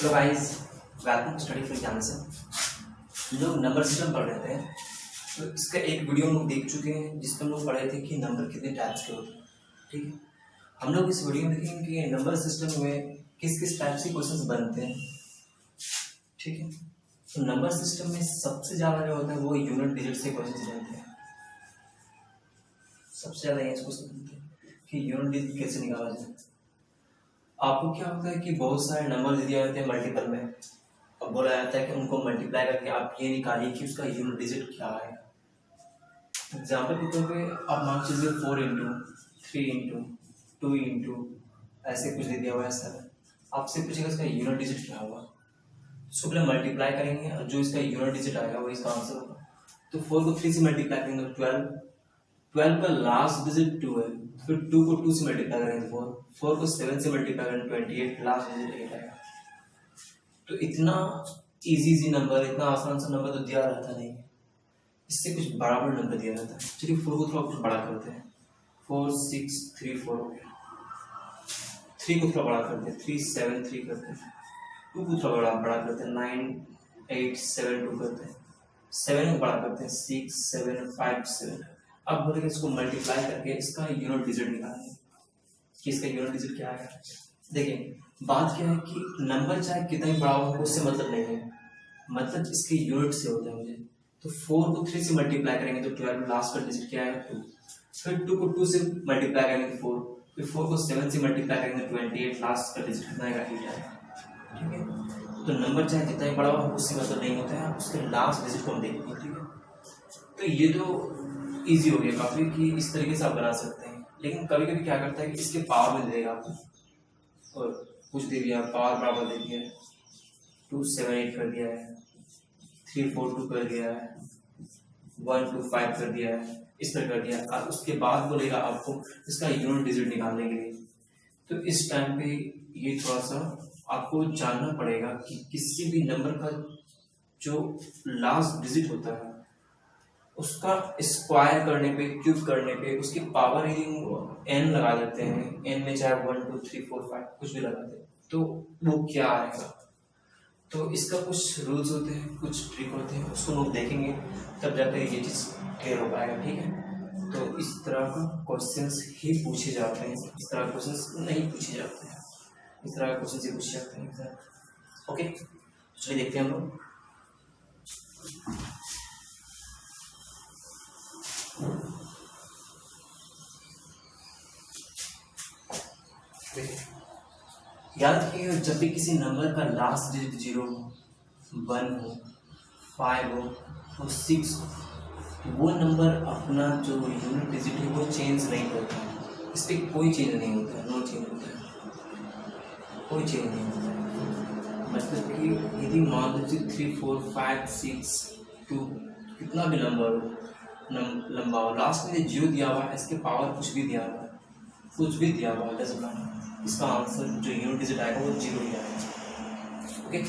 तो guys welcome to study for examination. हम लोग नंबर सिस्टम पढ़ रहे थे, तो इसका एक वीडियो हम लोग देख चुके हैं जिसमें हम लोग पढ़े थे कि नंबर कितने टाइप्स के होते हैं। ठीक है, हम लोग इस वीडियो में देखेंगे कि नंबर सिस्टम में किस किस टाइप के क्वेश्चंस बनते हैं। ठीक है, तो नंबर सिस्टम में सबसे ज़्यादा जो होता है वो यूनिट डिजिट से क्वेश्चंस बनते हैं। सबसे ज़्यादा ये क्वेश्चन बनते हैं कि यूनिट डिजिट कैसे निकाला जाए। आपको क्या होता है कि बहुत सारे नंबर दे दिए जाते हैं मल्टीपल में, अब बोला जाता है कि उनको मल्टीप्लाई करके आप ये निकालिए कि उसका यूनिट डिजिट क्या है। एग्जाम्पल के तौर पे आप मान लीजिए 4 इंटू 3 इंटू 2 इंटू ऐसे कुछ दे दिया हुआ है सर, आपसे पूछेगा इसका यूनिट डिजिट क्या होगा। उसको पहले मल्टीप्लाई करेंगे और जो इसका यूनिट डिजिट आएगा वो इसका आंसर होगा। तो 4 को 3 से मल्टीप्लाई करेंगे तो 12, 12 का लास्ट डिजिट 2 है, फिर 2 को 2 से मल्टीप्लाई करेंगे तो 4, 4 को 7 से मल्टीप्लाई करेंगे 28, लास्ट डिजिट 8 आएगा। तो इतना इजी नंबर, इतना आसान सा नंबर तो दिया रहता नहीं है, इससे कुछ बड़ा बड़ा नंबर दिया रहता है। चलिए 4 को थोड़ा कुछ बड़ा करते हैं, 4 6 3 4 हो गया। 3 को थोड़ा बड़ा करते हैं, 3 7 3 करते हैं। 2 को थोड़ा बड़ा करते हैं, 9 8 7 2 करते हैं। 7 को बड़ा करते हैं, 6 7 5 7। अब बोलेंगे इसको मल्टीप्लाई करके इसका यूनिट डिजिट निकालेंगे कि इसका यूनिट डिजिट क्या है। देखिए बात क्या है कि नंबर चाहे कितना ही बड़ा हो उससे मतलब नहीं है, मतलब इसके यूनिट से होता है मुझे। तो 4 को 3 से मल्टीप्लाई करेंगे तो 12, लास्ट का डिजिट क्या है 2, फिर 2 को 2 से मल्टीप्लाई करेंगे तो 4, फिर 4 को 7 से मल्टीप्लाई करेंगे तो 28, लास्ट का डिजिट कितना आएगा 8 आएगा। ठीक है, तो नंबर चाहे जितना ही बड़ा हो उससे मतलब नहीं होता है, उसके लास्ट डिजिट को हम देखते हैं। ठीक है, तो ये तो ईजी हो गया काफ़ी कि इस तरीके से आप बना सकते हैं। लेकिन कभी कभी क्या करता है कि इसके पावर में दे देगा आपको, और कुछ दे दिया पावर बराबर दे दिया है, 2 7 8 कर दिया है, 3 4 2 कर दिया है, 1 2 5 कर दिया है, इस तरह कर दिया। और उसके बाद बोलेगा आपको इसका यूनिट डिजिट निकालने के लिए। तो इस टाइम पे ये थोड़ा सा आपको जानना पड़ेगा कि किसी भी नंबर का जो लास्ट डिजिट होता है उसका स्क्वायर करने पे, क्यूब करने पे उसकी पावर ही n लगा देते हैं। n में चाहे 1 2 3 4 5 कुछ भी लगा दे तो वो क्या आएगा। तो इसका कुछ रूल्स होते हैं, कुछ ट्रिक होते हैं, उसको लोग देखेंगे तब जाकर ये चीज़ क्लियर हो पाएगा। ठीक है, तो इस तरह का क्वेश्चंस ही पूछे जाते हैं, इस तरह क्वेश्चंस नहीं पूछे जाते हैं, इस तरह के क्वेश्चन ही पूछे जाते हैं। ओके, चलिए देखते हैं हम लोग। याद रखिए जब भी किसी नंबर का लास्ट डिजिट 0 हो, 1 हो, 5 हो और 6 हो, वो नंबर अपना जो यूनिट डिजिट है वो चेंज नहीं करता है। इस पर कोई चेंज नहीं होता है, नो चेंज होता है, कोई चेंज नहीं होता है। मतलब कि यदि मान लीजिए 3 4 5 6 2 कितना भी लंबा हो, लास्ट में जीरो दिया हुआ है, इसके पावर कुछ भी दिया हुआ है, कुछ भी दिया हुआ है, डजंट मैटर, इसका आंसर जो यूनिट डिजिट आएगा वो 0 ही आएगा। ओके,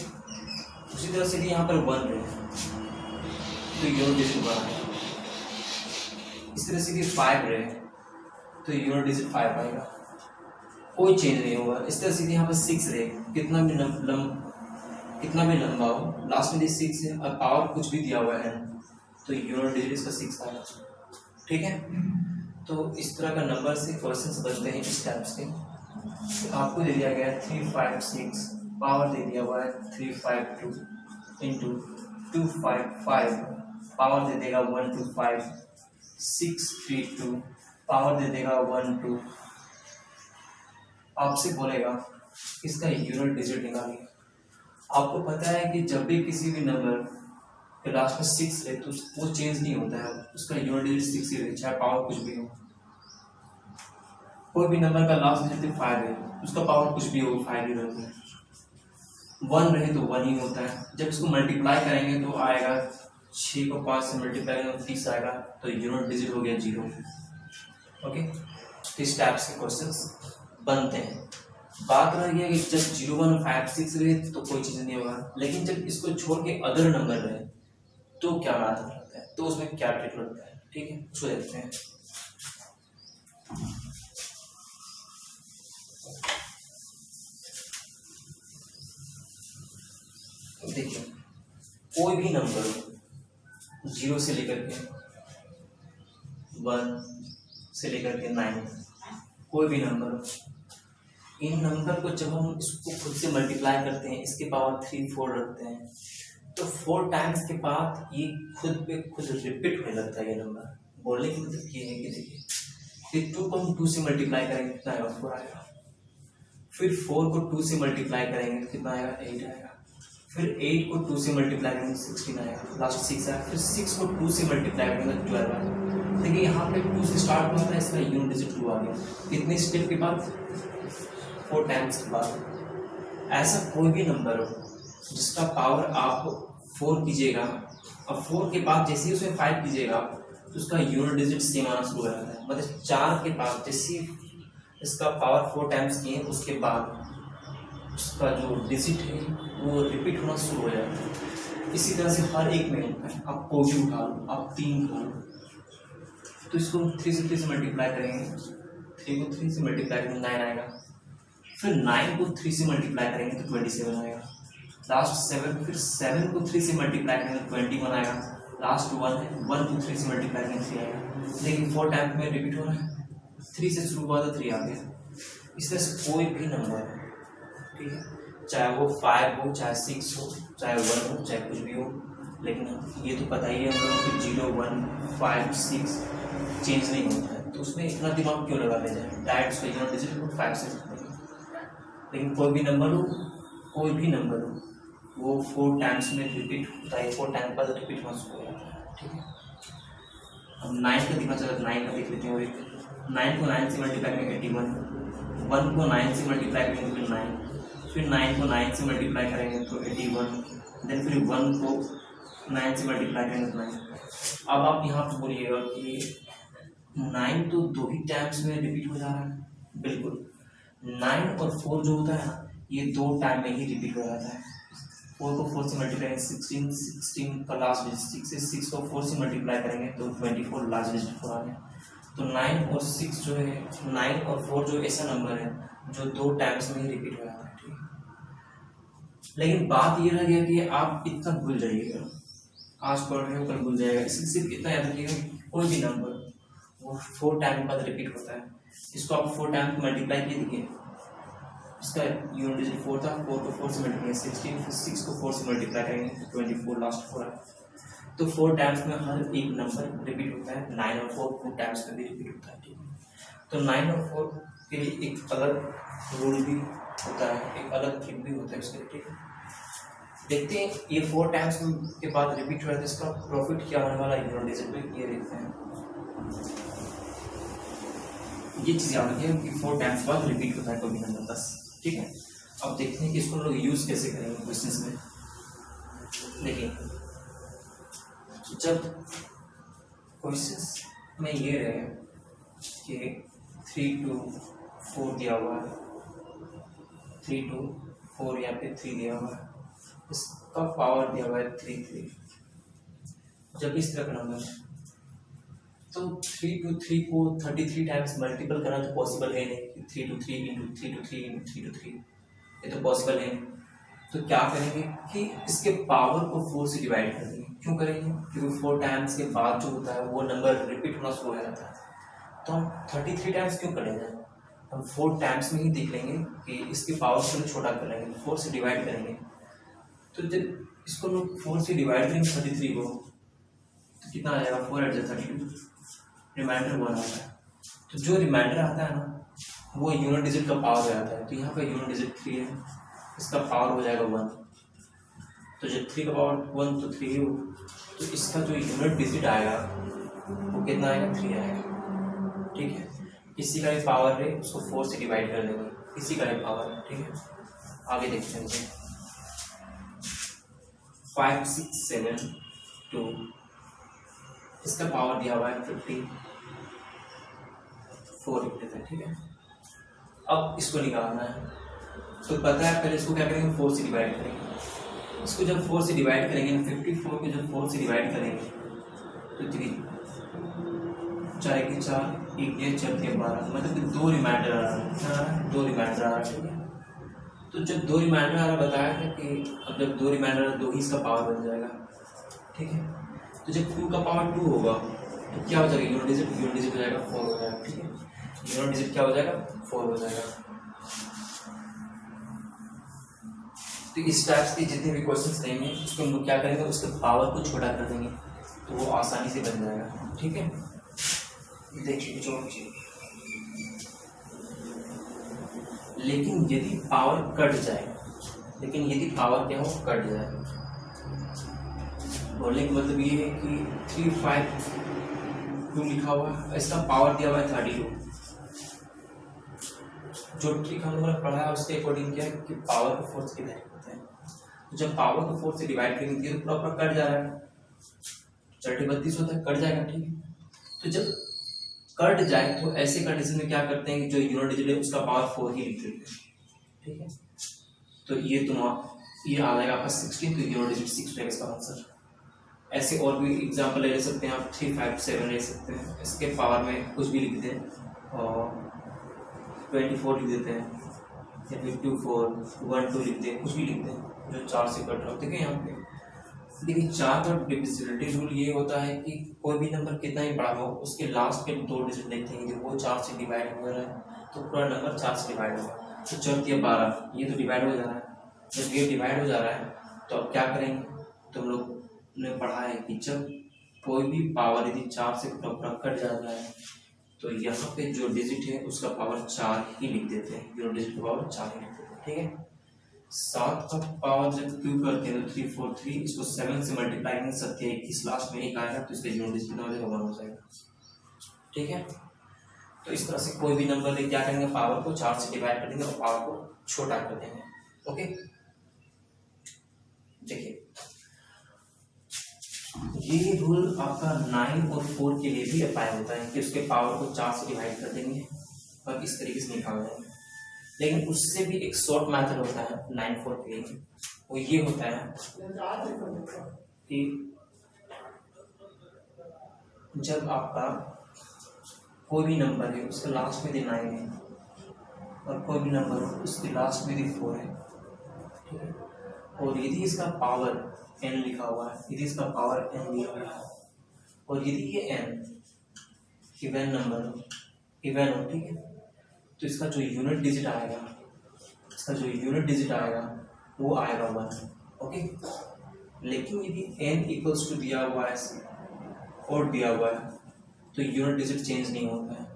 उसी तरह से यहाँ पर 1 रहे तो यूनिट डिजिट 1 आएगा, इस तरह से 5 रहे तो यूनिट डिजिट 5 आएगा, कोई चेंज नहीं होगा। इस तरह से यहाँ पर 6 रहे, कितना भी लंबा हो, लास्ट में 6 है और पावर कुछ भी दिया हुआ है तो यूनिट डिजिट इसका 6 आएगा। ठीक है, तो इस तरह का नंबर से क्वेश्चंस बनते हैं इस टाइप से। तो आपको दे दिया गया है 3 5 6, पावर दे दिया हुआ है 3 5 2 इंटू 2 5 5, पावर दे देगा 1 2 5 6 3 2, पावर दे देगा 1 2। आपसे बोलेगा इसका यूनिट डिजिट निकालिए। आपको पता है कि जब भी किसी भी नंबर के लास्ट में 6 है तो वो चेंज नहीं होता है, उसका यूनिट डिजिट 6 ही है, चाहे पावर कुछ भी हो। कोई भी नंबर का लास्ट डिजिट 5 है, उसका पावर कुछ भी हो 5 ही रहता है। 1 रहे तो 1 ही होता है। जब इसको मल्टीप्लाई करेंगे तो आएगा 6 को 5 से मल्टीप्लाई करेंगे तो 30 आएगा, तो यूनिट डिजिट हो गया 0। ओके, इस टाइप से क्वेश्चंस बनते हैं। बात रह गया कि जब 0 1 5 6 रहे तो कोई चीज़ नहीं होगा, लेकिन जब इसको छोड़ के अदर नंबर रहे तो क्या मैटर लगता है, तो उसमें क्या ट्रिक लगता है। ठीक है, उसको देखते हैं। देखिए कोई भी नंबर 0 से लेकर के 1 से लेकर के 9, कोई भी नंबर, इन नंबर को जब हम इसको खुद से मल्टीप्लाई करते हैं, इसके पावर 3 4 रखते हैं, तो 4 टाइम्स के बाद ये खुद पे खुद रिपीट होने लगता है ये नंबर। बोलने की मतलब ये है कि देखिए फिर 2 को हम 2 से मल्टीप्लाई करेंगे कितना आएगा, 4 आएगा। फिर 4 को 2 से मल्टीप्लाई करेंगे तो कितना आएगा, 8 आएगा। फिर 8 को 2 से मल्टीप्लाई करेंगे 16 आएगा, लास्ट 6 आएगा। फिर 6 को 2 से मल्टीप्लाई करेंगे 12 आएगा। देखिए यहाँ पे 2 से स्टार्ट होता है, इसका यूनिट डिजिट 2 आ गया। कितने स्टेप के बाद, 4 टाइम्स के बाद। ऐसा कोई भी नंबर हो जिसका पावर आप 4 कीजिएगा और 4 के बाद जैसे ही उसमें 5 कीजिएगा तो उसका यूनिट डिजिट सेम आना शुरू हो जाता है। मतलब 4 के बाद जैसे इसका पावर 4 टाइम्स किए उसके बाद उसका जो डिजिट है वो रिपीट होना शुरू हो जाता है। इसी तरह से हर एक में आप को भी उठा लो, आप 3 उठा लो, तो इसको 3 से मल्टीप्लाई करेंगे, 3 को 3 से मल्टीप्लाई करेंगे 9 आएगा। फिर 9 को 3 से मल्टीप्लाई करेंगे तो 27 आएगा। लास्ट 7, फिर 7 को 3 से मल्टीप्लाई करेंगे तो 21 आएगा। लास्ट 1 है, 1 को 3 से मल्टीप्लाई करेंगे 3 आएगा। लेकिन 4 टाइम में रिपीट हो रहा है, 3 से शुरू हुआ तो 3 आ गया। इस तरह से कोई भी नंबर है, ठीक है, चाहे वो 5 हो, चाहे 6 हो, चाहे 1 हो, चाहे कुछ भी हो, लेकिन ये तो पता ही है हम लोगों को 0 1 5 6 चेंज नहीं होता है, तो उसमें इतना दिमाग क्यों लगा ले जाए, डायरेक्ट उसका यूनिट डिजिट को 5 से। लेकिन कोई भी नंबर हो, कोई भी नंबर हो, वो 4 टाइम्स में रिपीट होता है, 4 टाइम बाद रिपीट होना शुरू हो जाता है, ठीक है। अब 9 का दिखना चाहिए, 9 का देख लेते हैं। और 9 को 9 से मल्टीप्लाई करेंगे 81, 1 को 9 से मल्टीप्लाई करेंगे फिर 9, फिर 9 को 9 से मल्टीप्लाई करेंगे तो 81, देन फिर 1 को 9 से मल्टीप्लाई करेंगे तो 9। अब आप यहाँ पर बोलिएगा कि 9 तो 2 ही टाइम्स में रिपीट हो जा रहा है। बिल्कुल, 9 और 4 जो होता है ना, ये 2 टाइम में ही रिपीट हो जाता है। 4 को 4 से मल्टीप्लाई करेंगे 16, 16 का लास्ट डिजिट 6 है, 6 को 4 से मल्टीप्लाई करेंगे तो 24 लास्ट डिजिट 4 आ गया। तो 9 और 6 जो है, 9 और 4 जो ऐसा नंबर है जो 2 टाइम्स में ही रिपीट हो जाता है, ठीक है। लेकिन बात ये रह गया कि आप इतना भूल जाइएगा, आज पढ़ रहे हो कल भूल जाएगा। इसलिए सिर्फ इतना याद रखिएगा, कोई भी नंबर वो 4 टाइम बाद रिपीट होता है। इसको आप 4 टाइम मल्टीप्लाई किए, देखिए इसका यूनिट डिजिट 4 था, 4 को 4 से मल्टीप्लाई 16, फिर 6 को 4 से मल्टीप्लाई करेंगे 24 लास्ट 4 है। तो 4 टाइम्स में हर एक नंबर रिपीट होता है। 9 और 4 2 टाइम्स में भी रिपीट होता है, ठीक है। तो 9 और 4 के लिए एक अलग रूल भी होता है, एक अलग ट्रिक भी होता है उसके लिए, ठीक है। देखते हैं ये 4 टाइम्स के बाद रिपीट हो रहा है, इसका प्रॉफिट क्या होने वाला है यूनिट डिजिट में, ये देखते हैं। ये चीज़ याद रखिए कि 4 टाइम्स बाद रिपीट होता है कोई भी नंबर 10, ठीक है। अब देखते हैं कि इसको लोग यूज़ कैसे करेंगे क्वेश्चंस में। देखिए जब क्वेश्चंस में ये रहे कि 3 to 4 दिया हुआ है, 3 to 4 या फिर 3 दिया हुआ है, इसका पावर दिया हुआ है 3, जब इस तरह का नंबर है तो 3 to 3 को 33 टाइम्स मल्टीपल करना तो पॉसिबल है नहीं। 3 to 3 into 3 to 3 into 3 to 3 ये तो पॉसिबल है। तो क्या करेंगे कि इसके पावर को 4 से डिवाइड कर देंगे। क्यों करेंगे? क्योंकि 4 टाइम्स के बाद जो होता है वो नंबर रिपीट होना शुरू हो जाता है। तो हम 33 टाइम्स क्यों करेंगे, हम 4 टाइम्स में ही देख लेंगे कि इसके पावर को छोटा कर लेंगे, 4 से डिवाइड करेंगे। तो जब इसको लोग 4 से डिवाइड करेंगे 33 को तो कितना आ जाएगा, 4 × 32, रिमाइंडर 1 आता है। तो जो रिमाइंडर आता है ना वो यूनिट डिजिट का पावर हो जाता है। तो यहाँ पर यूनिट डिजिट 3 है, इसका पावर हो जाएगा 1। तो जब 3 का पावर 1 तो 3 हो, तो इसका जो यूनिट डिजिट आएगा वो कितना आएगा, 3 आएगा, ठीक है। इसी का भी पावर है, उसको 4 से डिवाइड कर देंगे, इसी का भी पावर है, ठीक है। आगे देखते हैं 5 6 7 2, इसका पावर दिया हुआ है 54 लिख देते हैं, ठीक है। अब इसको निकालना है तो पता है पहले इसको क्या करेंगे, 4 से डिवाइड करेंगे। इसको जब 4 से डिवाइड करेंगे 54 को जब 4 से डिवाइड करेंगे तो 3 4 के 4 1 4 12, मतलब कि 2 रिमाइंडर आ रहा है, 2 रिमाइंडर आ रहा है, ठीक है। तो जब दो रिमाइंडर वाला बताया था कि अब जब दो रिमाइंडर दो ही इसका पावर बन जाएगा, ठीक है। तो जब 2 का पावर 2 होगा तो क्या हो जाएगा, यूनिट डिजिट हो जाएगा 4 हो जाएगा, ठीक है। यूनिट डिजिट क्या हो जाएगा, 4 हो जाएगा। तो इस टाइप के जितने भी क्वेश्चंस रहेंगे उसको हम लोग क्या करेंगे, उसके पावर को छोटा कर देंगे तो वो आसानी से बन जाएगा, ठीक है। देखिए जो लेकिन यदि पावर कट जाए, लेकिन यदि पावर क्या हो, कट जाए, बोलने का मतलब ये है कि 352 लिखा हुआ है, इसका पावर दिया हुआ है 32। जो ट्रिक हम लोगों ने पढ़ा है उसके अकॉर्डिंग क्या है कि पावर को 4 से डिवाइड करते हैं। तो जब पावर को 4 से डिवाइड करेंगे तो प्रॉपर कट जा रहा है, 32 होता है, कट जाएगा, ठीक है। तो जब कट जाए तो ऐसे कंडीशन में क्या करते हैं कि जो यूनिट डिजिट है उसका पावर 4 ही लिख देते हैं, ठीक है। तो ये आ जाएगा आपका 16, तो यूनिट डिजिट 6 रहेगा इसका आंसर। ऐसे और भी एग्जांपल ले सकते हैं आप, 357 ले सकते हैं, इसके पावर में कुछ भी लिख दें और 24 लिख देते हैं या फिर 24 12 लिख दें, कुछ भी लिख दें जो 4 से कट रहा हो। देखिए यहाँ पे देखिए 4 का डिविजिबिलिटी रूल ये होता है कि कोई भी नंबर कितना ही बड़ा हो उसके लास्ट के 2 डिजिट देखेंगे वो 4 से डिवाइड हो रहा है तो पूरा नंबर 4 से डिवाइड होगा। तो 4 या 12 ये तो डिवाइड हो जा रहा है, जब ये डिवाइड हो जा रहा है तो अब क्या करेंगे, तो हम लोग ने पढ़ा है कि जब कोई भी पावर यदि 4 से कट जाता है तो यहाँ पे जो डिजिट है उसका पावर 4 ही लिख देते हैं, यूनिट डिजिट का पावर 4 ही लिख देते हैं, ठीक है। 7 का पावर जब क्यूब करते हैं तो 343, इसको 7 से मल्टीप्लाई करेंगे, 7 या 21 लास्ट में एक आएगा तो इसका यूनिट डिजिट हो जाएगा 1 हो जाएगा, ठीक है। तो इस तरह से कोई भी नंबर ले क्या करेंगे, पावर को 4 से डिवाइड कर देंगे और पावर को छोटा कर देंगे, ओके। देखिए ये रूल आपका 9 और 4 के लिए भी अप्लाई होता है कि उसके पावर को 4 से डिवाइड कर देंगे और इस तरीके से निकाल देंगे। लेकिन उससे भी एक शॉर्ट मेथड होता है 9 4 के लिए, वो ये होता है कि जब आपका कोई भी नंबर है उसके लास्ट में यदि 9 है और कोई भी नंबर हो उसके लास्ट में यदि 4 है, ठीक है, और यदि इसका पावर n लिखा हुआ है, यदि इसका पावर n लिखा हुआ है और यदि ये n इवन नंबर इवन हो, ठीक है, तो इसका जो यूनिट डिजिट आएगा, इसका जो यूनिट डिजिट आएगा वो आएगा 1, ओके। लेकिन यदि n इक्वल्स टू दिया हुआ है और दिया हुआ है तो यूनिट डिजिट चेंज नहीं होता है।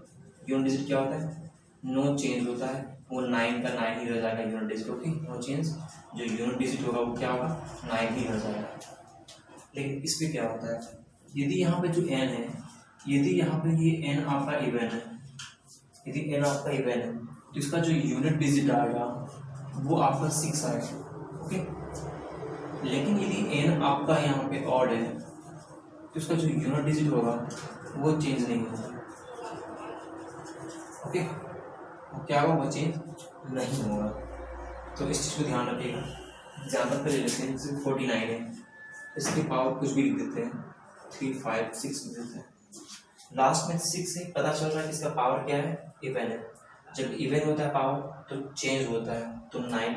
यूनिट डिजिट क्या होता है, नो चेंज होता है, वो 9 का 9 ही रह जाएगा unit digit, okay, no change. जो यूनिट डिजिट होगा वो क्या होगा, 9 ही रह जाएगा। लेकिन इस पे क्या होता है, यदि यहाँ पे जो n है, यदि यहाँ पे ये n आपका इवन है, यदि n आपका इवन है तो इसका जो यूनिट डिजिट आएगा वो आपका 6 आएगा, ओके। लेकिन यदि n आपका यहाँ पे ऑड है तो इसका जो यूनिट डिजिट होगा वो चेंज नहीं होगा, ओके। क्या होगा, वो चेंज नहीं होगा। तो इस चीज़ को ध्यान रखिएगा। एग्जाम्पल पे ले लेते हैं, जैसे 49 है, इसके पावर कुछ भी लिख देते हैं, 3 5 6 लिख देते हैं, लास्ट में 6 से पता चल रहा है कि इसका पावर क्या है, इवन है। जब इवन होता है पावर तो चेंज होता है, तो 9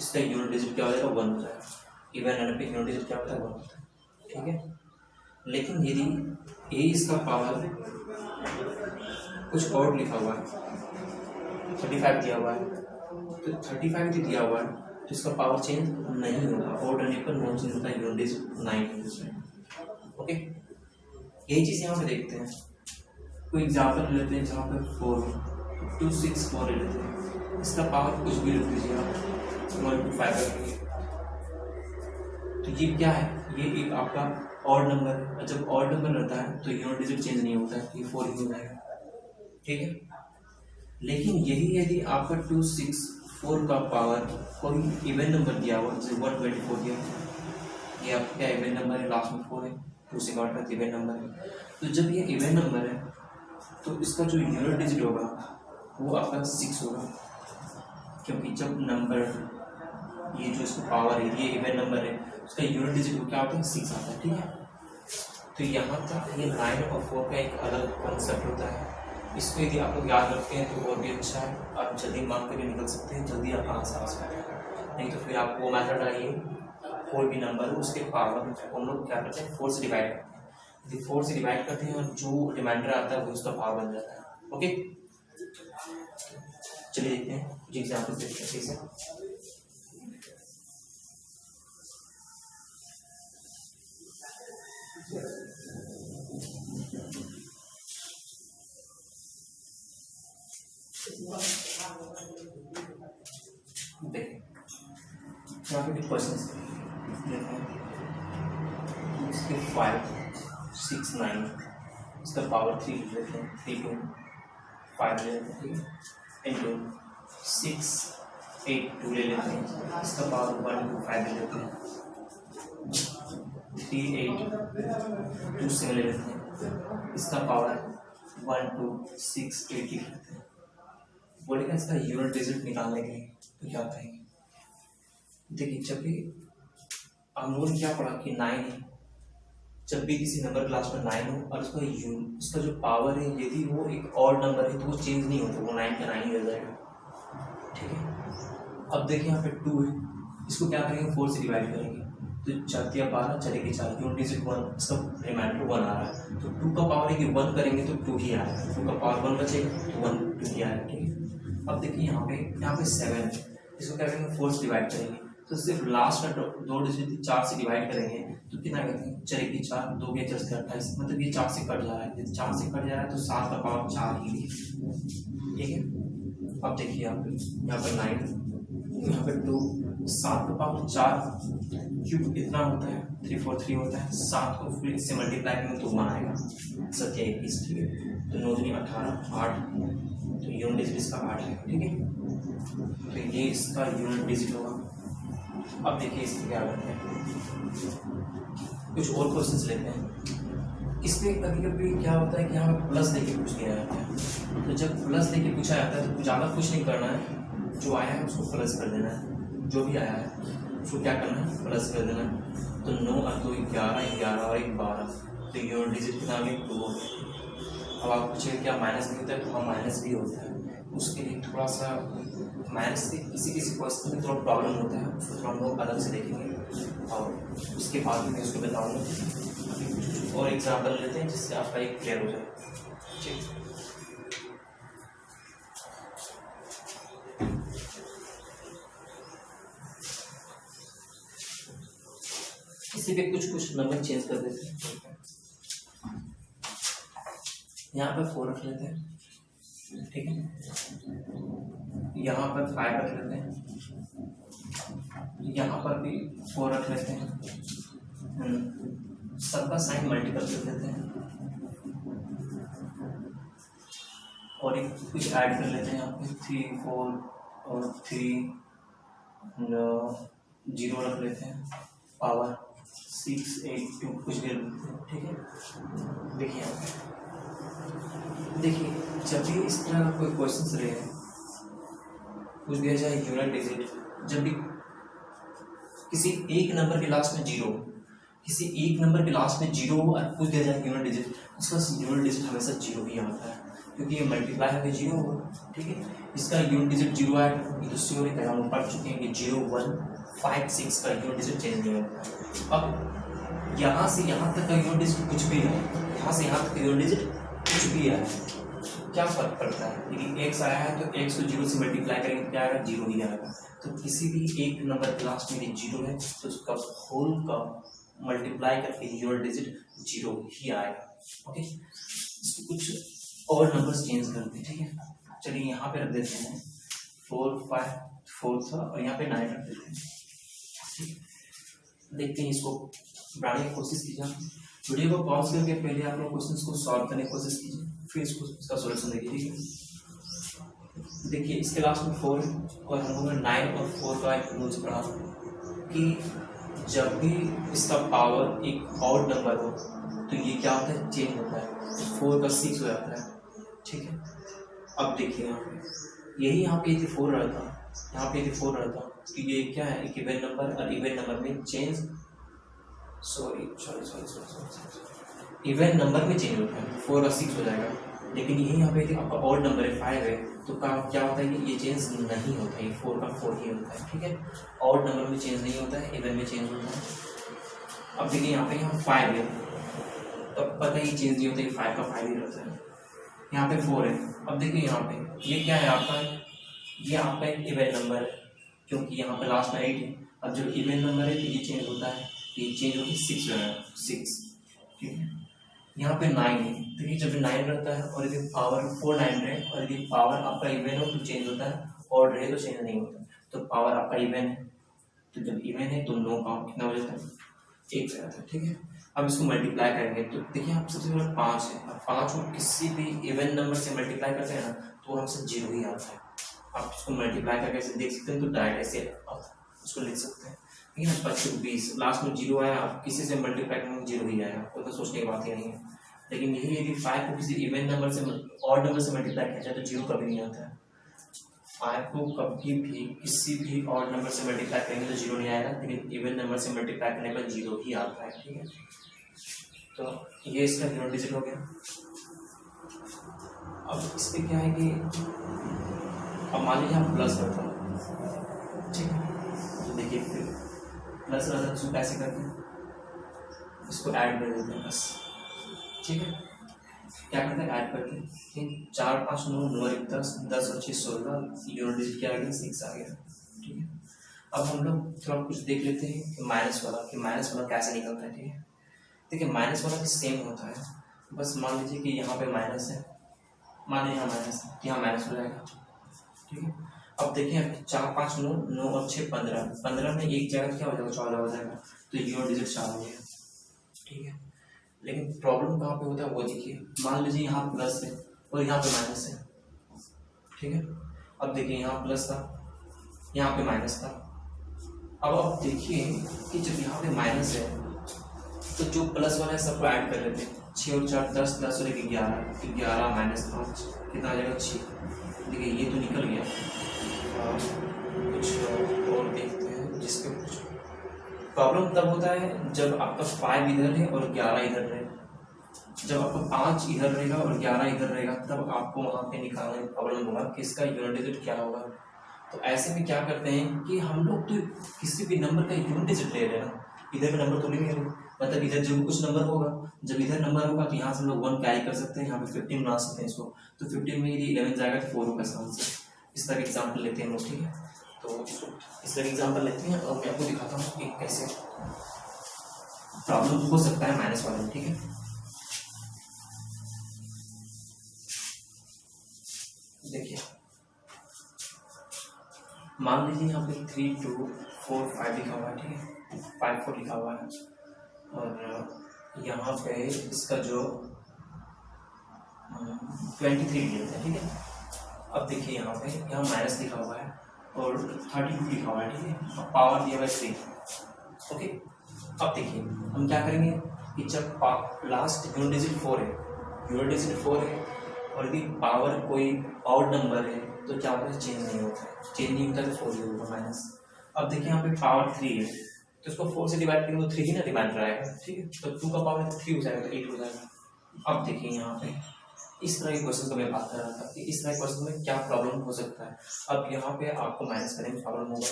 इसका यूनिट डिजिट क्या हो जाएगा, 1 हो जाएगा। इवन रहने पे यूनिट डिजिट क्या होता है, 1 होता है, ठीक है। लेकिन यदि ए इसका पावर कुछ और लिखा हुआ है, 35 दिया हुआ है, तो 35 यदि दिया हुआ है तो इसका पावर चेंज नहीं होगा, और रहने पर नो चेंज होता है, यूनिट डिजिट 9, ओके। यही चीज़ यहाँ पे देखते हैं। कोई एग्जाम्पल लेते हैं जहाँ पे 4 2 6 4 ले लेते हैं, इसका पावर कुछ भी लिख दीजिए आप, 1 2 5 रखिए। तो ये क्या है, ये एक आपका ऑड नंबर है, और जब ऑड नंबर रहता है तो यूनिट डिजिट चेंज नहीं होता है, ये 4 ही हो जाएगा, ठीक है। लेकिन यही यदि आपका 2 6 4 का पावर कोई इवन नंबर दिया हुआ, जैसे 124 दिया, ये आपका क्या इवन नंबर है, लास्ट में 4 है, 2 से काट कर इवन नंबर है। तो जब ये इवन नंबर है तो इसका जो यूनिट डिजिट होगा वो आपका 6 होगा, क्योंकि जब नंबर ये जो इसका पावर है, ये इवन नंबर है, उसका यूनिट डिजिट क्या होता है, 6 आता है, ठीक है। तो यहाँ तक ये 9 और 4 का एक अलग कॉन्सेप्ट होता है। इसको यदि आप लोग याद रखते हैं तो और भी अच्छा है, आप जल्दी मार्क करके निकल सकते हैं, जल्दी आपका आंसर आ सकता है। नहीं तो फिर आप वो मेथड आइए, कोई भी नंबर उसके पावर हम लोग क्या करते हैं 4 से डिवाइड करते हैं, यदि 4 से डिवाइड करते हैं और जो रिमाइंडर आता है वो उसका पावर बन जाता है। ओके, चलिए देखते हैं कुछ एग्जाम्पल देखते हैं कैसे। देखिए यहाँ पे क्वेश्चन देखते हैं, इसके 5 6 9 इसका पावर 3 लेते हैं, 3 2 5 ले लेते हैं, इंटू 6 8 2 ले लेते हैं, इसका पावर 1 2 5 ले लेते हैं, 3 8 2 7 ले लेते हैं, इसका पावर 1 2 6 8 लिख लेते हैं। बोलेगा इसका यूनिट डिजिट निकालने के लिए तो क्या करेंगे। देखिए जब भी हम लोगों ने क्या पढ़ा कि 9 है, जब भी किसी नंबर क्लास में 9 हो और उसका जो पावर है यदि वो एक ऑड नंबर है तो वो चेंज नहीं होता, वो 9 का 9 ही रह जाएगा। ठीक है, अब देखिए यहाँ पे 2 है, इसको क्या करेंगे 4 से डिवाइड करेंगे, तो 4 या 12 चलेगी 4, यूनिट डिजिट 1, इसका रिमाइंडर 1 आ रहा है, तो 2 का पावर है कि 1 करेंगे तो 2 ही आएगा, 2 का पावर 1 बचेगा तो 1 2 ही आएगा। ठीक है, अब देखिए यहाँ पे 7 है, इसको क्या करेंगे 4 से डिवाइड करेंगे, तो सिर्फ लास्ट का 2 डिजिट 4 से डिवाइड करेंगे तो कितना कहते हैं 4 की 4 2 के 4 से 28, मतलब ये 4 से कट जा रहा है, यदि 4 से कट जा रहा है तो 7 का पावर 4 ही है। ठीक है, अब देखिए यहाँ पर 9, यहाँ पे 2, 7 का पावर 4 क्यूब कितना होता है 343 होता है, 7 को फिर इससे मल्टीप्लाई करेंगे तो 1 आएगा, 7 या 21। ठीक है, तो 9 दूनी 18 8, तो यूनिट डिजिट इसका 8 है। ठीक है, तो ये इसका यूनिट डिजिट होगा। अब देखिए इसमें क्या करते हैं, कुछ और क्वेश्चंस लेते हैं। इसमें कभी कभी क्या होता है कि हमें प्लस देके पूछ लिया जाता है, तो जब प्लस देके पूछा जाता है तो ज़्यादा कुछ नहीं करना है, जो आया है उसको प्लस कर देना है, जो भी आया है उसको क्या करना है प्लस कर देना है। तो 9 और 2 11 11 और 1 12, तो यूनिट डिजिट कितना आ गया 2 हो गया। अब आप पूछेंगे क्या माइनस भी होता है, तो हाँ माइनस भी होता है, उसके लिए थोड़ा सा माइनस से किसी क्वेश्चन में थोड़ा प्रॉब्लम होता है, उसको थोड़ा हम लोग अलग से देखेंगे और उसके बाद में उसको बताऊँगा। अभी कुछ और एग्जाम्पल लेते हैं जिससे आपका एक क्लियर हो जाए। ठीक, इसी पे कुछ नंबर चेंज कर देते हैं। यहाँ पर 4 रख लेते हैं, ठीक है, यहाँ पर 5 रख लेते हैं, यहाँ पर भी 4 रख लेते हैं, सबका साइन मल्टीपल कर देते हैं और एक कुछ ऐड कर लेते हैं यहाँ पे 3 4 और 3 0 रख लेते हैं, पावर 6 8 2 कुछ भी रख लेते हैं। ठीक है, देखिए यहाँ पे देखिए जब भी इस तरह का कोई क्वेश्चन रहे पूछ दिया जाए यूनिट डिजिट, जब भी किसी एक नंबर के लास्ट में 0, किसी एक नंबर के लास्ट में 0 और पूछ दिया जाए यूनिट डिजिट, उसका यूनिट डिजिट हमेशा 0 ही आता है, क्योंकि ये मल्टीप्लाई होकर 0 होगा। ठीक है, इसका यूनिट डिजिट 0 आएगा, ये तो श्योर है, हम पढ़ चुके हैं कि 0 1 5 6 का यूनिट डिजिट चेंज नहीं होता। अब यहाँ से यहाँ तक का यूनिट डिजिट कुछ भी है, यहाँ से यहाँ तक का यूनिट डिजिट कुछ भी है, क्या फर्क पड़ता है, यदि x आया है तो x को 0 से मल्टीप्लाई करेंगे क्या आएगा 0 ही आएगा। तो किसी भी एक नंबर के लास्ट में 0 है तो उसका होल का मल्टीप्लाई करके यूनिट डिजिट 0 ही आएगा। ओके, इसको कुछ और नंबर्स चेंज करते हैं। ठीक है, चलिए यहाँ पे रख देते हैं 4 5 4 था और यहाँ पे 9 रख देते हैं। ठीक, देखते हैं इसको बढ़ाने की कोशिश कीजिए, वीडियो को पॉज करके पहले आप लोग क्वेश्चंस को सॉल्व करने की कोशिश कीजिए, फिर इसका सॉल्यूशन देखिए। ठीक है, देखिए इसके लास्ट में 4 है और हम लोगों ने 9 और 4 का एक रूल्स पढ़ा कि जब भी इसका पावर एक ऑड नंबर हो तो ये क्या होता है चेंज होता है, 4 का 6 हो जाता है। ठीक है, अब देखिए यहाँ पे यही यहाँ पे 4 रहता, यहाँ पे 4 रहता, तो ये क्या है एक इवन नंबर और इवन नंबर में चेंज सॉरी इवन नंबर में चेंज होता है, 4 और 6 हो जाएगा। लेकिन ये यहाँ पे आपका ऑड नंबर है 5 है, तो क्या होता है कि ये चेंज नहीं होता है, 4 का 4 ही होता है, ठीक है। ऑड नंबर में चेंज नहीं होता है, इवन में चेंज होता है। अब देखिए यहाँ पे 5 है, तो पता ही चेंज नहीं होता है, 5 का 5 ही रहता है। यहाँ पे 4 है, अब देखिए यहाँ पे ये क्या है आपका, ये आपका एक इवन नंबर है, क्योंकि यहाँ पे लास्ट में 8 है। अब जब इवन नंबर है तो ये चेंज होता है, ये चेंज होकर 6 जो है 6, ठीक है। यहाँ पे 9 है, तो ये जब 9 रहता है और यदि पावर 4 9 रहे और यदि पावर आपका इवन हो तो चेंज होता है, और रहे तो चेंज नहीं होता। तो पावर आपका इवन है, तो जब इवन है तो 9 पावर कितना हो जाता है, 1 रहता है, ठीक है। अब इसको मल्टीप्लाई करेंगे तो देखिए आप सबसे पहले 5 है, अब 5 को किसी भी इवन नंबर से मल्टीप्लाई करते हैं ना तो हमसे 0 ही आता है। आप इसको मल्टीप्लाई करके ऐसे देख सकते हैं, तो डायरेक्ट ऐसे उसको लिख सकते हैं, ठीक है ना। 25 20 लास्ट में 0 आया, आप किसी से मल्टीप्लाई करेंगे 0 ही आएगा, आपको तो सोचने की बात ही नहीं है। लेकिन यही यदि 5 को किसी इवन नंबर से ऑड नंबर से मल्टीप्लाई किया जाए तो 0 कभी नहीं आता है। 5 को कभी भी किसी भी ऑड नंबर से मल्टीप्लाई करेंगे तो 0 नहीं आएगा, लेकिन इवन नंबर से मल्टीप्लाई करने पर 0 ही आता है, ठीक है। तो ये इसका यूनिट डिजिट हो गया। अब इस पे क्या है कि अब मान लीजिए हम प्लस करते हैं, ठीक है। तो देखिए फिर प्लस रहता है, इसको कैसे करते हैं, इसको ऐड कर देते हैं बस, ठीक है। क्या करते हैं, ऐड करते हैं, 4 5 9 9 1 10 10 और 6 16, यूनिट डिजिट क्या आ गया, 6 आ गया, ठीक है। अब हम लोग थोड़ा कुछ देख लेते हैं कि माइनस वाला कैसे निकलता है, ठीक है। देखिए माइनस वाला भी सेम होता है, बस मान लीजिए कि यहाँ पे माइनस है, मान लीजिए यहाँ माइनस है, यहाँ माइनस हो जाएगा, ठीक है। अब देखिए 4 5 9 9 और 6 15, 15 में एक जगह क्या हो जाएगा, 14 हो जाएगा, तो यूनिट डिजिट 4 हो गया, ठीक है। लेकिन प्रॉब्लम कहाँ पे होता है वो देखिए, मान लीजिए यहाँ प्लस है और यहाँ पे माइनस है, ठीक है। अब देखिए यहाँ प्लस था, यहाँ पे माइनस था। अब आप देखिए कि जब यहाँ पे माइनस है तो जो प्लस वाला है सबको ऐड कर लेते हैं, 6 और 4 10 10 और 1 11, 11 माइनस 5 कितना आ जाएगा, 6। देखिए ये तो निकल गया। कुछ और देखते हैं जिसके कुछ प्रॉब्लम तब होता है जब आपका 5 इधर है और 11 इधर रहे। जब आपका 5 इधर रहेगा और 11 इधर रहेगा तब आपको वहाँ पे निकालने में प्रॉब्लम होगा कि इसका यूनिट डिजिट क्या होगा। तो ऐसे में क्या करते हैं कि हम लोग तो किसी भी नंबर का यूनिट डिजिट ले रहे हैं, इधर का नंबर तो नहीं ले रहे, मतलब इधर जब कुछ नंबर होगा, जब इधर नंबर होगा तो यहाँ से हम लोग 1 कैरी कर सकते हैं, यहाँ पे 15 बना सकते हैं इसको। तो 15 में यदि 11 जाएगा तो 4 होगा इसका आंसर। इस तरह का एग्जाम्पल लेते हैं हम लोग, ठीक है। तो इस तरह एग्जाम्पल लेते हैं और मैं आपको दिखाता हूँ कि कैसे प्रॉब्लम हो सकता है माइनस वाले में, ठीक है। देखिए मान लीजिए यहाँ पे 3 2 4 5 लिखा हुआ है, ठीक है, 5 4 लिखा हुआ है, और यहाँ पे इसका जो 23 लिखा है, ठीक है। अब देखिए यहाँ पे माइनस लिखा हुआ है और 32 लिखा हुआ है, ठीक है, पावर दिया हुआ है 3, ओके। अब देखिए हम क्या करेंगे कि जब लास्ट यूनिट डिजिट 4 है, यूनिट डिजिट 4 है और यदि पावर कोई ऑड नंबर है तो क्या होता है, चेंज नहीं होता है, चेंज नहीं होता तो 4 ही होगा माइनस। अब देखिए यहाँ पे पावर 3 है तो इसको 4 से डिवाइड करेंगे तो 3 ही ना डिवाइड रहेगा, ठीक है। तो 2 का पावर 3 हो जाएगा तो 8 हो जाएगा। अब देखिए यहाँ पे इस तरह के क्वेश्चन को मैं बात कर रहा था कि इस तरह के क्वेश्चन में क्या प्रॉब्लम हो सकता है। अब यहाँ पे आपको माइनस करने में प्रॉब्लम होगा।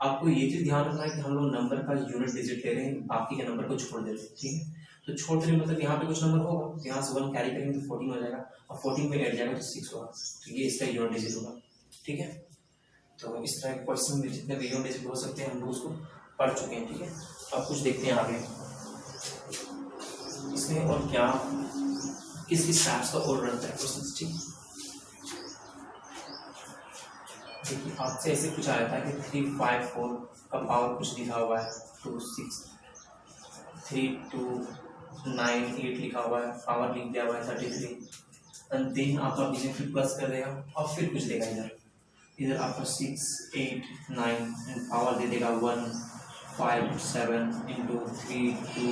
आपको ये चीज ध्यान रखना है कि हम लोग नंबर का यूनिट डिजिट ले रहे हैं, बाकी के नंबर को छोड़ दे रहे हैं, ठीक है। तो छोड़ दे मतलब यहाँ पे कुछ नंबर होगा, यहाँ से 1 कैरी करेंगे तो 14 हो जाएगा और 14 में 8 जाएगा तो 6 होगा, तो ये इसका यूनिट डिजिट होगा, ठीक है। तो इस तरह के क्वेश्चन में जितने भी यूनिट डिजिट हो सकते हैं हम लोग उसको पढ़ चुके हैं, ठीक है। अब कुछ देखते हैं आगे इसमें और क्या किस किस टाइप्स का और रहता है क्वेश्चन, ठीक। देखिए आपसे ऐसे कुछ आ जाता है कि 3 5 4 का पावर कुछ लिखा हुआ है 2 6 3 2 9 8 लिखा हुआ है, पावर लिख दिया हुआ है 33 एंड देन आपका बीच में फिर प्लस कर देगा और फिर कुछ देगा इधर आपका 6 8 9 एंड पावर दे देगा 1 5 7 इंटू 3 2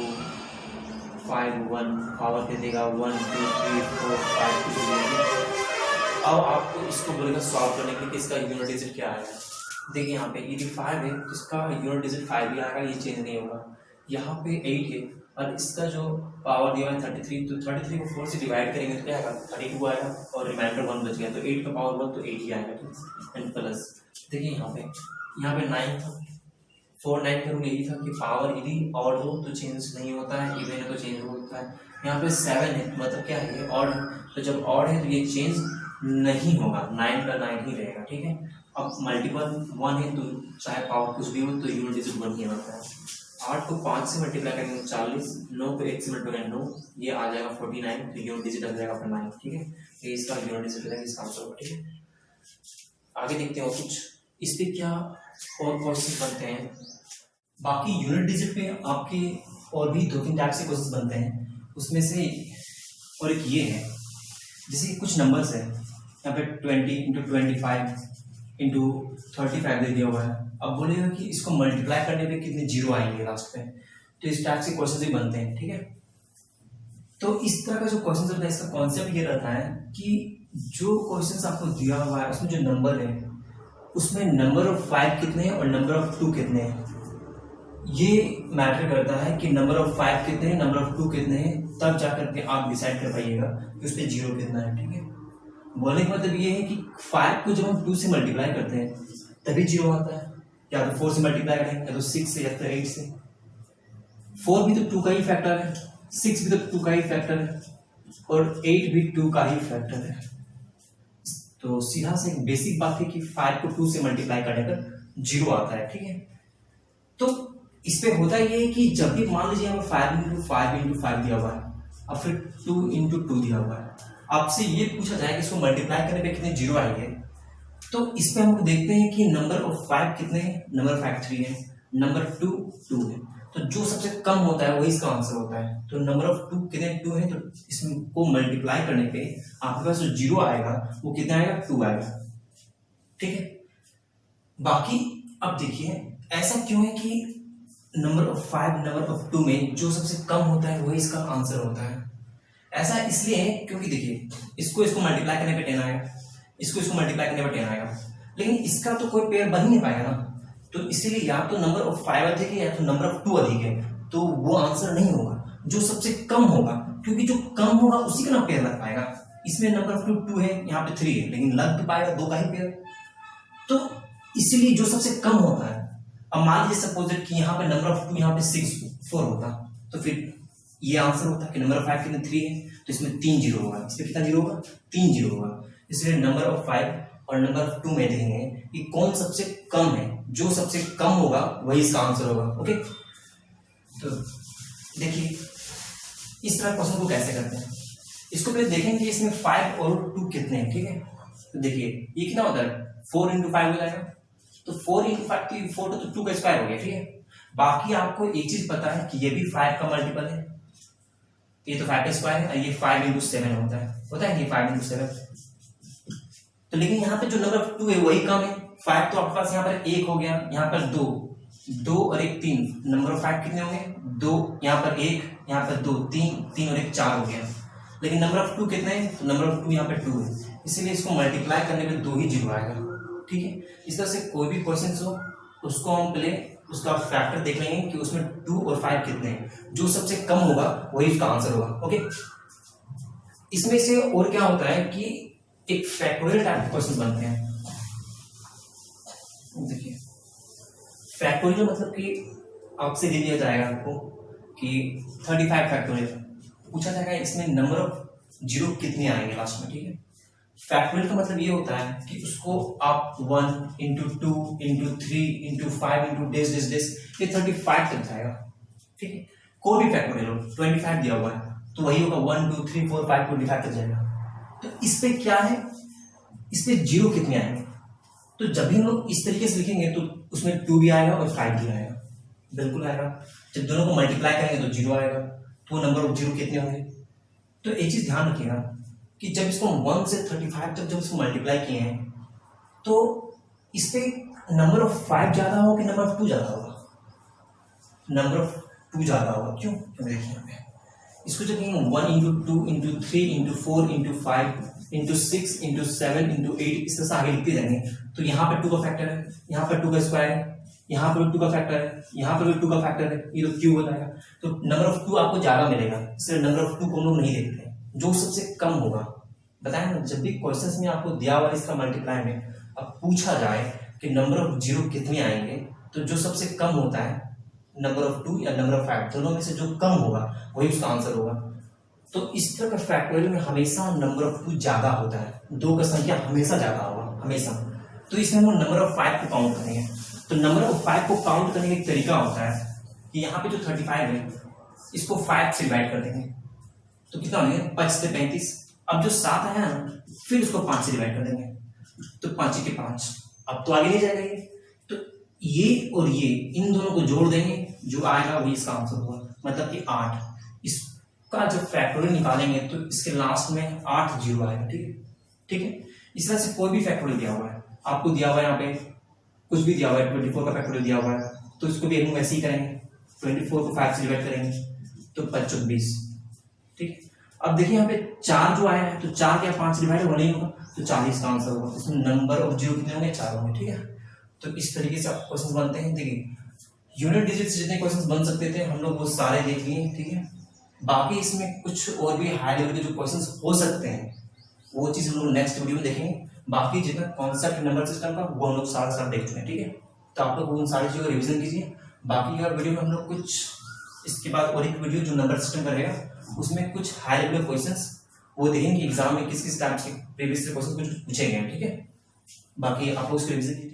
5 1 पावर दे देगा 1 2 3 4 5 कुछ देगा। अब आपको इसको बोलेगा सॉल्व करने के लिए इसका यूनिट डिजिट क्या आएगा। देखिए यहाँ पे यदि 5 है तो इसका यूनिट डिजिट 5 ही आएगा, ये चेंज नहीं होगा। यहाँ पे 8 है और इसका जो पावर दिया है 33, तो 33 को 4 से डिवाइड करेंगे तो क्या आएगा 32 आएगा, और रिमाइंडर 1 बच गया, तो 8 का पावर 1 तो 8 ही आएगा, ठीक है। एंड प्लस देखिए यहाँ पे 9 था, 4 9 का रूल यही था कि पावर यदि ऑड हो तो चेंज नहीं होता है, इवन है तो चेंज होता है। यहाँ पे 7 है, मतलब क्या है ये ऑड, तो जब ऑड है तो ये चेंज नहीं होगा, 9 का 9 ही रहेगा, ठीक है। अब मल्टीपल 1 है तो चाहे पावर कुछ भी हो तो यूनिट डिजिट 1 ही होता है। 8 को 5 से मल्टीप्लाई करेंगे 40, 9 को 1 से मल्टीप्लाई 9, ये आ जाएगा 49, तो यूनिट डिजिट आ जाएगा अपना 9, ठीक है। ये इसका यूनिट डिजिट रहेगा, इसका आंसर होगा, ठीक है। आगे देखते हैं और कुछ इस पे क्या और क्वेश्चन बनते हैं। बाकी यूनिट डिजिट पे आपके और भी 2-3 टाइप से क्वेश्चन बनते हैं, उसमें से और एक ये है, जैसे कुछ नंबर्स है यहाँ पे 20 × 25 × 35 दे दिया हुआ है। अब बोलेगा कि इसको मल्टीप्लाई करने पे कितने जीरो आएंगे लास्ट में, तो इस टाइप से क्वेश्चन भी बनते हैं, ठीक है। तो इस तरह का जो क्वेश्चन होता है इसका कॉन्सेप्ट ये रहता है कि जो क्वेश्चन आपको दिया हुआ है उसमें जो नंबर है उसमें नंबर ऑफ 5 कितने हैं और नंबर ऑफ 2 कितने हैं, ये मैटर करता है कि नंबर ऑफ 5 कितने हैं, नंबर ऑफ 2 कितने हैं, तब जाकर के आप डिसाइड कर पाइएगा कि उस पर जीरो कितना है, ठीक है। बोलने का मतलब ये है कि 5 को जब हम 2 से मल्टीप्लाई करते हैं तभी जीरो आता है, या तो 4 से मल्टीप्लाई करें, या तो 6 से, या तो 8 से। 4 भी तो 2 का ही फैक्टर है, 6 भी तो 2 का ही फैक्टर है, और 8 भी 2 का ही फैक्टर है। तो सीधा से एक बेसिक बात है कि 5 को 2 से मल्टीप्लाई करने पर जीरो आता है, ठीक है। तो इस पे होता ये है कि जब भी मान लीजिए हमें 5 × 5 दिया हुआ है, अब फिर 2 × 2 दिया हुआ है, आपसे ये पूछा जाए कि इसको मल्टीप्लाई करने पे कितने जीरो आएंगे, तो इस पे हम लोग देखते हैं कि नंबर ऑफ 5 कितने हैं, नंबर ऑफ 5 3 है, नंबर 2 2 है, तो जो सबसे कम होता है वही इसका आंसर होता है। तो नंबर ऑफ 2 कितने 2 है, तो इसको मल्टीप्लाई करने पे आपके पास जो जीरो आएगा वो कितना आएगा 2 आएगा, ठीक है। बाकी अब देखिए ऐसा क्यों है कि नंबर ऑफ 5 नंबर ऑफ 2 में जो सबसे कम होता है वही इसका आंसर होता है। ऐसा इसलिए है क्योंकि देखिए इसको मल्टीप्लाई करने पे 10 आएगा, इसको मल्टीप्लाई करने पे 10 आएगा, लेकिन इसका तो कोई पेयर बन ही नहीं पाएगा ना, तो इसीलिए या तो नंबर ऑफ 5 अधिक है या तो नंबर ऑफ 2 अधिक है, तो वो आंसर नहीं होगा, जो सबसे कम होगा, क्योंकि जो कम होगा उसी का ना पेयर लग पाएगा। इसमें नंबर ऑफ 2 है, यहाँ पे 3 है, लेकिन लग तो पाएगा 2 का ही पेयर, तो इसीलिए जो सबसे कम होता है। अब मान लीजिए सपोज कि यहाँ पे नंबर ऑफ 2 यहाँ पे 4 होता, तो फिर ये आंसर होता है कि नंबर ऑफ 5 कितने 3 है, तो इसमें 3 जीरो होगा, इसमें कितना जीरो होगा 3 जीरो होगा। इसलिए नंबर ऑफ 5 और नंबर ऑफ 2 में देखेंगे कि कौन सबसे कम है, जो सबसे कम होगा वही इसका आंसर होगा, ओके। तो देखिए इस तरह क्वेश्चन को कैसे करते हैं, इसको पहले देखेंगे कि इसमें 5 और 2 कितने हैं, ठीक है। तो देखिए ये कितना होता है 4 × 5 हो जाएगा, तो 4 × 5 तो 4 तो 2 का स्क्वायर हो गया, ठीक है। बाकी आपको एक चीज पता है कि ये भी 5 का मल्टीपल है, ये तो 5 का स्क्वायर है, ये 5 × 7 होता है ये 5 × 7। तो लेकिन यहाँ पे जो नंबर ऑफ 2 है वही कम है, 5 तो आपके पास यहाँ पर 1 हो गया, यहाँ पर 2 और 1 3, नंबर ऑफ 5 कितने होंगे 2, यहाँ पर 1, यहाँ पर 2 3 और 1 4 हो गया, लेकिन नंबर ऑफ 2 कितने हैं, तो नंबर ऑफ 2 यहाँ पे 2 है, इसलिए इसको मल्टीप्लाई करने में 2 ही जीरो आएगा, ठीक है। इस तरह से कोई भी क्वेश्चन हो उसको हम पहले उसका फैक्टर देख लेंगे कि उसमें 2 और 5 कितने हैं, जो सबसे कम होगा वही उसका आंसर होगा, ओके। इसमें से और क्या होता है कि एक फैक्टोरियल टाइप के क्वेश्चन बनते हैं। देखिए फैक्टोरियल मतलब कि आपसे दे दिया जाएगा आपको कि 35 फैक्टोरियल पूछा जाएगा, इसमें नंबर ऑफ जीरो कितने आएंगे लास्ट में, ठीक है। फैक्टोरियल का मतलब ये होता है कि उसको आप 1 × 2 × 3 × 5 × डेस डेस डेस ये 35 तक जाएगा, ठीक है। कोई भी फैक्टोरियल हो 25 दिया हुआ है तो वही होगा 1 2 3 4 5 25 तक जाएगा। तो इस पे क्या है, इस पे जीरो कितने आएंगे, तो जब भी हम लोग इस तरीके से लिखेंगे तो उसमें 2 भी आएगा और 5 भी आएगा, बिल्कुल आएगा। जब दोनों को मल्टीप्लाई करेंगे तो जीरो आएगा, तो नंबर ऑफ जीरो कितने होंगे। तो एक चीज ध्यान रखिएगा कि जब इसको 1 से 35 तक जब इसको मल्टीप्लाई किए हैं तो इस पे नंबर ऑफ 5 ज्यादा होगा कि नंबर ऑफ 2 ज्यादा होगा, नंबर ऑफ 2 ज्यादा होगा। क्यों, देखिए यहाँ पे इसको जब 1 × 2 × 3 × 4 × 5 × 6 × 7 × 8 इस तरह से आगे लिखते जाएंगे तो यहाँ पे 2 का फैक्टर है, यहाँ पर 2 का स्क्वायर है, यहाँ पर 2 का फैक्टर है, यहाँ पर भी 2 का फैक्टर है, ये तो क्यूब बताएगा। तो नंबर ऑफ 2 आपको ज्यादा मिलेगा, इसलिए नंबर ऑफ 2 को हम लोग नहीं देखते हैं, जो सबसे कम होगा। बताया ना, जब भी क्वेश्चंस में आपको दिया हुआ इसका मल्टीप्लाई में अब पूछा जाए कि नंबर ऑफ जीरो कितने आएंगे, तो जो सबसे कम होता है नंबर ऑफ 2 या नंबर ऑफ 5, दोनों में से जो कम होगा वही उसका आंसर होगा। तो इस तरह का फैक्टोरियल में हमेशा नंबर ऑफ 2 ज्यादा होता है, 2 का संख्या हमेशा ज्यादा होगा, हमेशा। तो इसमें हम नंबर ऑफ 5 को काउंट करेंगे। तो नंबर ऑफ 5 को काउंट करने का एक तरीका होता है कि यहाँ पे जो 35 है इसको 5 से डिवाइड कर देंगे, तो कितना हो गया 5 से 35। अब जो 7 है ना, फिर उसको 5 से डिवाइड कर देंगे, तो 5 के 5। अब तो आगे नहीं जाएगा ये, तो ये और ये इन दोनों को जोड़ देंगे, जो आएगा वही इसका आंसर होगा, मतलब कि 8। इसका जब फैक्टोरियल निकालेंगे तो इसके लास्ट में 8 जीरो आएगा। ठीक है, ठीक है। इस तरह से कोई भी फैक्टोरियल दिया हुआ है, आपको दिया हुआ है यहाँ पे कुछ भी दिया हुआ है, 24 का फैक्टोरियल दिया हुआ है, तो इसको भी हम वैसे ही करेंगे, 24 को 5 से डिवाइड करेंगे तो 25 20। ठीक है, अब देखिए यहाँ पे 4 जो आया है, तो 4 क्या 5 से डिवाइड होना ही होगा, तो 40 का आंसर होगा। इसमें नंबर ऑफ जीरो कितने होंगे, 4 होंगे। ठीक है, तो इस तरीके से आप क्वेश्चन बनते हैं। देखिए यूनिट डिजिट से जितने क्वेश्चन बन सकते थे हम लोग वो सारे देख लिए। ठीक है, बाकी इसमें कुछ और भी हाई लेवल के जो क्वेश्चन हो सकते हैं वो चीज हम लोग नेक्स्ट वीडियो में देखेंगे। बाकी जितना कॉन्सेप्ट नंबर सिस्टम का वो हम लोग सारा सारा देख चुके हैं। ठीक है, तो आप लोग उन सारी चीजों का रिविजन कीजिए। बाकी और वीडियो में हम लोग कुछ इसके बाद और एक वीडियो जो नंबर सिस्टम का रहेगा उसमें कुछ हाई लेवल क्वेश्चंस वो देखेंगे एग्जाम में किस किस टाइप के प्रीवियस क्वेश्चन कुछ पूछे गए हैं। ठीक है, बाकी आप लोग उसको रिविजन कीजिए।